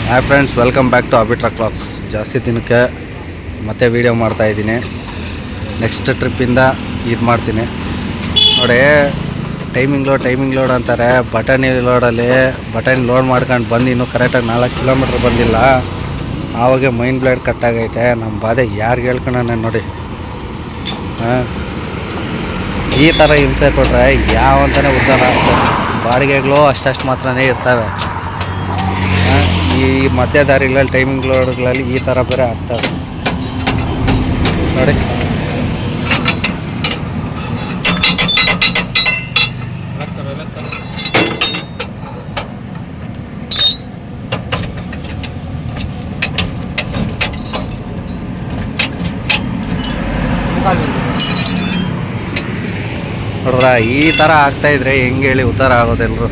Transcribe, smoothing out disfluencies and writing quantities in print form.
Hi friends, welcome back to ಅಬಿಟ್ರಾ ಕ್ಲಾಕ್ಸ್. ಜಾಸ್ತಿ ದಿನಕ್ಕೆ ಮತ್ತೆ ವೀಡಿಯೋ ಮಾಡ್ತಾಯಿದ್ದೀನಿ. ನೆಕ್ಸ್ಟ್ ಟ್ರಿಪ್ಪಿಂದ ಇದು ಮಾಡ್ತೀನಿ ನೋಡಿ. ಟೈಮಿಂಗ್ ಲೋಡ್ ಅಂತಾರೆ. ಬಟನ್ ಲೋಡ್ ಮಾಡ್ಕೊಂಡು ಬಂದು ಇನ್ನೂ ಕರೆಕ್ಟಾಗಿ 4 ಕಿಲೋಮೀಟ್ರ್ ಬಂದಿಲ್ಲ. ಆವಾಗೆ ಮೈಂಡ್ ಬ್ಲೇಡ್ ಕಟ್ಟಾಗೈತೆ. ನಮ್ಮ ಬಾಧೆ ಯಾರಿಗೆ ಹೇಳ್ಕೊಳ್ಳೋಣ ನೋಡಿ. ಈ ಥರ ಹಿಂಸೆ ಕೊಟ್ಟರೆ ಯಾವಂತಾನೆ ಉದ್ಧಾರ ಆಗ್ತದೆ. ಬಾಡಿಗೆಗಳು ಅಷ್ಟಷ್ಟು ಮಾತ್ರನೇ ಇರ್ತವೆ. ಈ ಮಧ್ಯ ದಾರಿಗಳಲ್ಲಿ ಟೈಮಿಂಗ್ ಲೋಡ್ಗಳಲ್ಲಿ ಈ ಥರ ಬೇರೆ ಆಗ್ತವೆ ನೋಡಿ. ನೋಡ್ರ, ಈ ಥರ ಆಗ್ತಾಯಿದ್ರೆ ಹೆಂಗೆ ಹೇಳಿ ಉದ್ಧಾರ ಆಗೋದೆಲ್ಲರೂ.